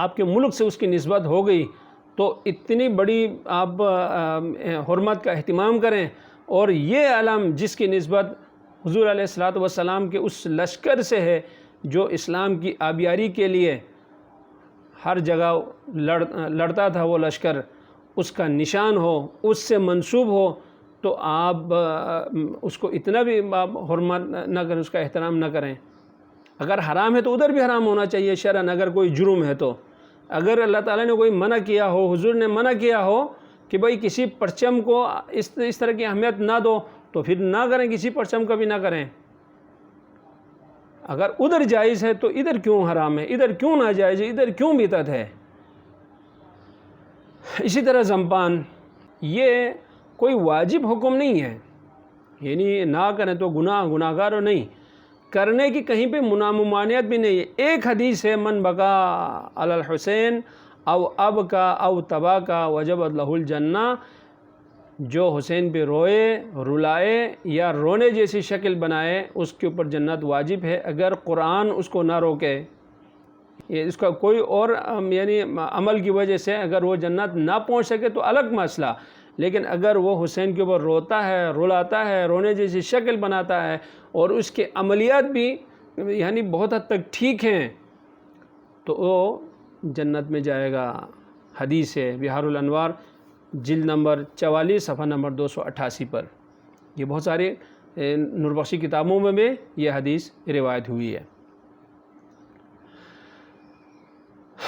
آپ کے ملک سے اس کی نسبت ہو گئی تو اتنی بڑی آپ حرمت کا اہتمام کریں، اور یہ علم جس کی نسبت حضور علیہ الصلوۃ والسلام کے اس لشکر سے ہے جو اسلام کی آبیاری کے لیے ہر جگہ لڑتا تھا، وہ لشکر اس کا نشان ہو، اس سے منسوب ہو، تو آپ اس کو اتنا بھی حرمت نہ کریں، اس کا احترام نہ کریں۔ اگر حرام ہے تو ادھر بھی حرام ہونا چاہیے شرعاً، اگر کوئی جرم ہے تو۔ اگر اللہ تعالیٰ نے کوئی منع کیا ہو، حضور نے منع کیا ہو کہ بھئی کسی پرچم کو اس طرح کی اہمیت نہ دو، تو پھر نہ کریں، کسی پرچم کا بھی نہ کریں۔ اگر ادھر جائز ہے تو ادھر کیوں حرام ہے، ادھر کیوں ناجائز ہے، ادھر کیوں بدعت ہے؟ اسی طرح زمپان، یہ کوئی واجب حکم نہیں ہے، یعنی نہ کریں تو گناہ گار نہیں، کرنے کی کہیں پہ ممانعت بھی نہیں ہے۔ ایک حدیث ہے، من بکا علی الحسین او ابکا او تباکا وجبت لہ الجنہ، جو حسین پہ روئے، رلائے یا رونے جیسی شکل بنائے، اس کے اوپر جنت واجب ہے، اگر قرآن اس کو نہ روکے۔ یہ اس کا کوئی اور یعنی عمل کی وجہ سے اگر وہ جنت نہ پہنچ سکے تو الگ مسئلہ، لیکن اگر وہ حسین کے اوپر روتا ہے، رلاتا ہے، رونے جیسی شکل بناتا ہے، اور اس کے عملیات بھی یعنی بہت حد تک ٹھیک ہیں، تو وہ جنت میں جائے گا۔ حدیث ہے بحار الانوار جلد نمبر 44 صفحہ نمبر 288 پر، یہ بہت سارے نور بخشی کتابوں میں بھی یہ حدیث روایت ہوئی ہے۔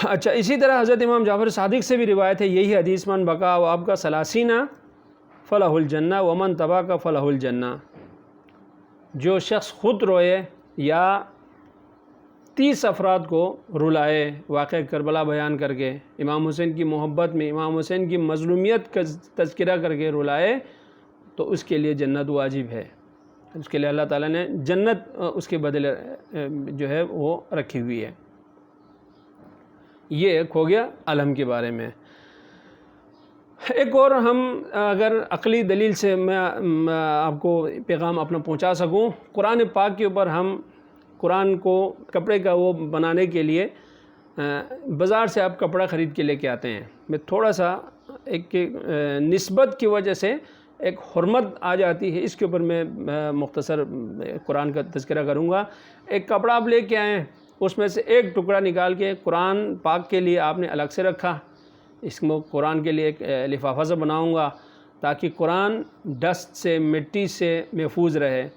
اچھا، اسی طرح حضرت امام جعفر صادق سے بھی روایت ہے یہی حدیث، من بکا و ابکا ثلاثین فلہ الجنہ ومن تباکا فلہ الجنہ، جو شخص خود روئے یا 30 افراد کو رلائے، واقعہ کربلا بیان کر کے، امام حسین کی محبت میں، امام حسین کی مظلومیت کا تذکرہ کر کے رلائے، تو اس کے لیے جنت واجب ہے، اس کے لیے اللہ تعالیٰ نے جنت اس کے بدلے جو ہے وہ رکھی ہوئی ہے۔ یہ ایک ہو گیا علم کے بارے میں۔ ایک اور ہم اگر عقلی دلیل سے میں آپ کو پیغام اپنا پہنچا سکوں، قرآن پاک کے اوپر ہم قرآن کو کپڑے کا وہ بنانے کے لیے بازار سے آپ کپڑا خرید کے لے کے آتے ہیں۔ میں تھوڑا سا ایک نسبت کی وجہ سے ایک حرمت آ جاتی ہے، اس کے اوپر میں مختصر قرآن کا تذکرہ کروں گا۔ ایک کپڑا آپ لے کے آئیں، اس میں سے ایک ٹکڑا نکال کے قرآن پاک کے لیے آپ نے الگ سے رکھا، اس کو قرآن کے لیے ایک لفافہ سے بناؤں گا تاکہ قرآن ڈسٹ سے، مٹی سے محفوظ رہے۔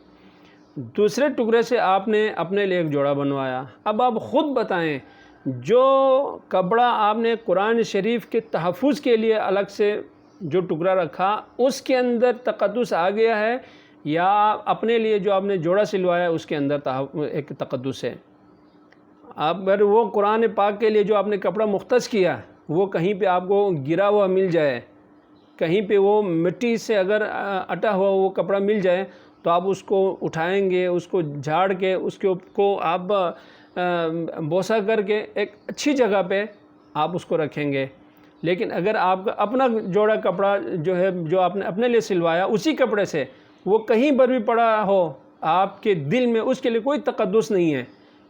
دوسرے ٹکڑے سے آپ نے اپنے لیے ایک جوڑا بنوایا۔ اب آپ خود بتائیں، جو کپڑا آپ نے قرآن شریف کے تحفظ کے لیے الگ سے جو ٹکڑا رکھا، اس کے اندر تقدس آ گیا ہے، یا اپنے لیے جو آپ نے جوڑا سلوایا اس کے اندر ایک تقدس ہے؟ اگر وہ قرآن پاک کے لیے جو آپ نے کپڑا مختص کیا، وہ کہیں پہ آپ کو گرا ہوا مل جائے، کہیں پہ وہ مٹی سے اگر اٹا ہوا وہ کپڑا مل جائے، تو آپ اس کو اٹھائیں گے، اس کو جھاڑ کے اس کو آپ بوسہ کر کے ایک اچھی جگہ پہ آپ اس کو رکھیں گے۔ لیکن اگر آپ کا اپنا جوڑا کپڑا جو ہے، جو آپ نے اپنے لیے سلوایا، اسی کپڑے سے وہ کہیں پر بھی پڑا ہو، آپ کے دل میں اس کے لیے کوئی تقدس نہیں ہے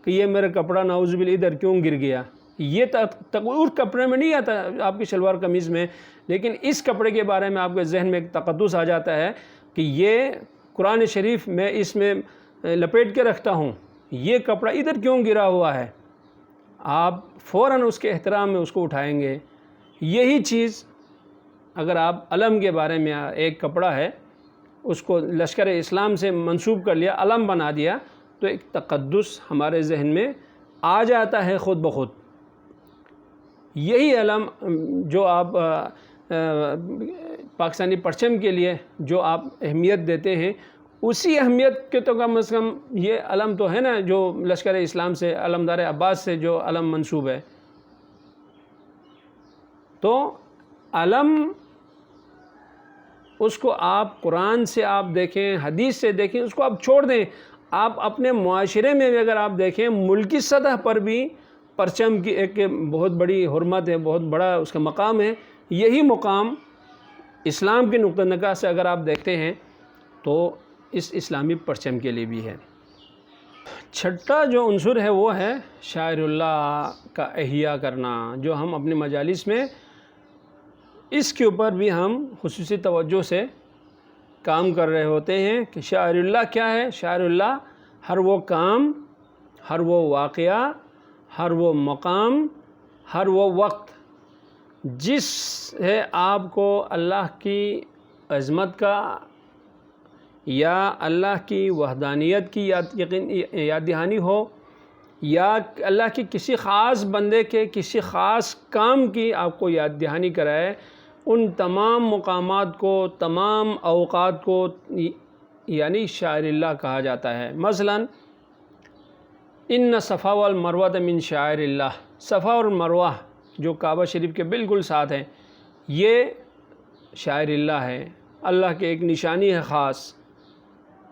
کہ یہ میرا کپڑا نعوذ باللہ ادھر کیوں گر گیا۔ یہ اس کپڑے میں نہیں آتا آپ کی شلوار قمیض میں، لیکن اس کپڑے کے بارے میں آپ کے ذہن میں ایک تقدس آ جاتا ہے کہ یہ قرآن شریف میں اس میں لپیٹ کے رکھتا ہوں، یہ کپڑا ادھر کیوں گرا ہوا ہے؟ آپ فوراً اس کے احترام میں اس کو اٹھائیں گے۔ یہی چیز اگر آپ علم کے بارے میں، ایک کپڑا ہے اس کو لشکر اسلام سے منسوب کر لیا، علم بنا دیا، تو ایک تقدس ہمارے ذہن میں آ جاتا ہے خود بخود۔ یہی علم جو آپ پاکستانی پرچم کے لیے جو آپ اہمیت دیتے ہیں، اسی اہمیت کے تو کم از کم یہ علم تو ہے نا جو لشکر اسلام سے، علمدار عباس سے جو علم منسوب ہے۔ تو علم اس کو آپ قرآن سے آپ دیکھیں، حدیث سے دیکھیں، اس کو آپ چھوڑ دیں۔ آپ اپنے معاشرے میں بھی اگر آپ دیکھیں، ملکی سطح پر بھی پرچم کی ایک بہت بڑی حرمت ہے، بہت بڑا اس کا مقام ہے۔ یہی مقام اسلام کے نقطہ نگاہ سے اگر آپ دیکھتے ہیں تو اس اسلامی پرچم کے لیے بھی ہے۔ چھٹا جو عنصر ہے وہ ہے شاعر اللہ کا احیاء کرنا، جو ہم اپنے مجالس میں اس کے اوپر بھی ہم خصوصی توجہ سے کام کر رہے ہوتے ہیں کہ شاعر اللہ کیا ہے۔ شاعر اللہ ہر وہ کام، ہر وہ واقعہ، ہر وہ مقام، ہر وہ وقت جس ہے آپ کو اللہ کی عظمت کا یا اللہ کی وحدانیت کی یاد دہانی ہو، یا اللہ کی کسی خاص بندے کے کسی خاص کام کی آپ کو یاد دہانی کرائے، ان تمام مقامات کو، تمام اوقات کو یعنی شاعر اللہ کہا جاتا ہے۔ مثلا ان صفا والمروہ من شاعر اللہ، صفا اور مروہ جو کعبہ شریف کے بالکل ساتھ ہیں، یہ شاعر اللہ ہے، اللہ کے ایک نشانی ہے خاص۔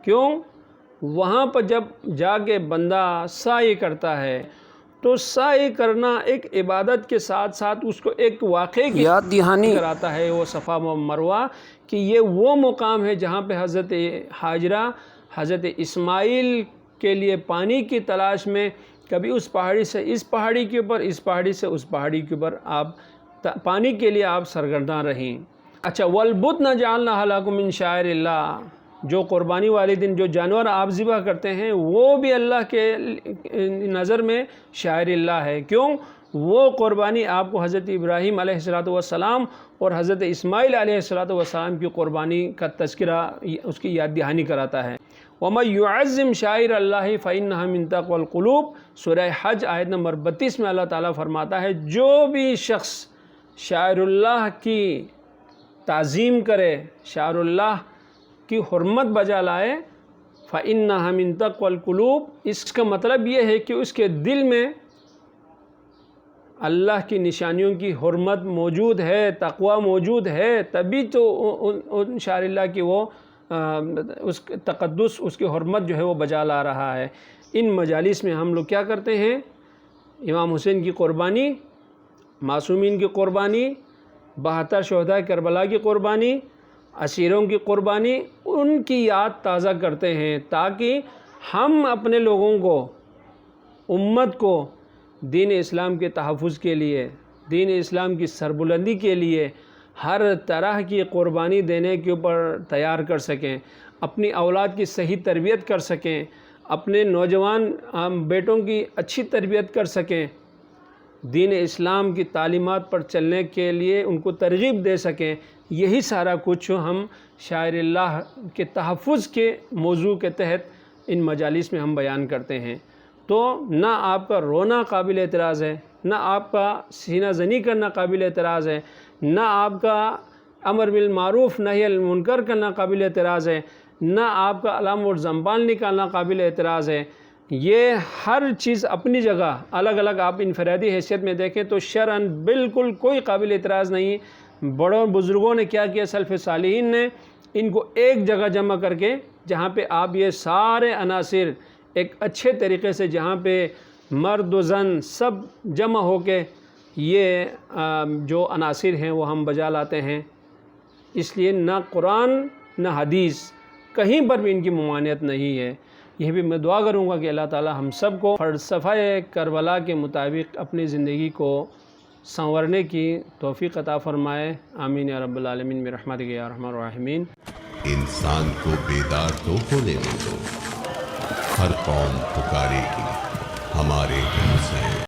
کیوں؟ وہاں پر جب جا کے بندہ سعی کرتا ہے تو سعی کرنا ایک عبادت کے ساتھ ساتھ اس کو ایک واقعے کی یاد دہانی کراتا ہے، وہ صفا و مروہ، کہ یہ وہ مقام ہے جہاں پہ حضرت ہاجرہ حضرت اسماعیل کے لیے پانی کی تلاش میں کبھی اس پہاڑی سے اس پہاڑی کے اوپر، اس پہاڑی سے اس پہاڑی کے اوپر آپ پانی کے لیے آپ سرگرداں رہیں۔ اچھا، وَالْبُدْنَ جَعَلْنَاهَا لَكُم مِّن شَعَائِرِ اللَّهِ، جو قربانی والے دن جو جانور آپ ذبح کرتے ہیں وہ بھی اللہ کے نظر میں شاعر اللہ ہے۔ کیوں؟ وہ قربانی آپ کو حضرت ابراہیم علیہ السلام اور حضرت اسماعیل علیہ السلام کی قربانی کا تذکرہ، اس کی یاد دہانی کراتا ہے۔ وَمَن يُعَظِّمْ شَعَائِرَ اللَّهِ فَإِنَّهَا مِن تَقْوَى الْقُلُوبِ، سورہ حج آیت نمبر 32 میں اللہ تعالیٰ فرماتا ہے جو بھی شخص شاعر اللہ کی تعظیم کرے، شاعر اللہ کی حرمت بجا لائے، فَإِنَّهَا مِن تَقْوَى الْقُلُوبِ، اس کا مطلب یہ ہے کہ اس کے دل میں اللہ کی نشانیوں کی حرمت موجود ہے، تقوی موجود ہے، تبھی تو ان شاعر اللہ کی وہ اس تقدس، اس کی حرمت جو ہے وہ بجا لا رہا ہے۔ ان مجالس میں ہم لوگ کیا کرتے ہیں؟ امام حسین کی قربانی، معصومین کی قربانی، 72 شہداء کربلا کی قربانی، اسیروں کی قربانی، ان کی یاد تازہ کرتے ہیں تاکہ ہم اپنے لوگوں کو، امت کو دین اسلام کے تحفظ کے لیے، دین اسلام کی سربلندی کے لیے ہر طرح کی قربانی دینے کے اوپر تیار کر سکیں، اپنی اولاد کی صحیح تربیت کر سکیں، اپنے نوجوان بیٹوں کی اچھی تربیت کر سکیں، دین اسلام کی تعلیمات پر چلنے کے لیے ان کو ترغیب دے سکیں۔ یہی سارا کچھ ہم شاعر اللہ کے تحفظ کے موضوع کے تحت ان مجالس میں ہم بیان کرتے ہیں۔ تو نہ آپ کا رونا قابل اعتراض ہے، نہ آپ کا سینہ زنی کرنا قابل اعتراض ہے، نہ آپ کا امر بالمعروف نہی عن المنکر کرنا قابل اعتراض ہے، نہ آپ کا علم اور زنبان نکالنا قابل اعتراض ہے۔ یہ ہر چیز اپنی جگہ الگ الگ آپ انفرادی حیثیت میں دیکھیں تو شرعاً بالکل کوئی قابل اعتراض نہیں۔ بڑوں بزرگوں نے کیا کیا، سلف صالحین نے ان کو ایک جگہ جمع کر کے، جہاں پہ آپ یہ سارے عناصر ایک اچھے طریقے سے، جہاں پہ مرد و زن سب جمع ہو کے یہ جو عناصر ہیں وہ ہم بجا لاتے ہیں۔ اس لیے نہ قرآن نہ حدیث کہیں پر بھی ان کی ممانعت نہیں ہے۔ یہ بھی میں دعا کروں گا کہ اللہ تعالی ہم سب کو فلسفہ کربلا کے مطابق اپنی زندگی کو سنورنے کی توفیق عطا فرمائے۔ آمین یا رب العالمین برحمتک یا ارحم الراحمین۔ انسان کو بیدار تو ہونے دو، ہر قوم پکارے گی ہمارے حسین۔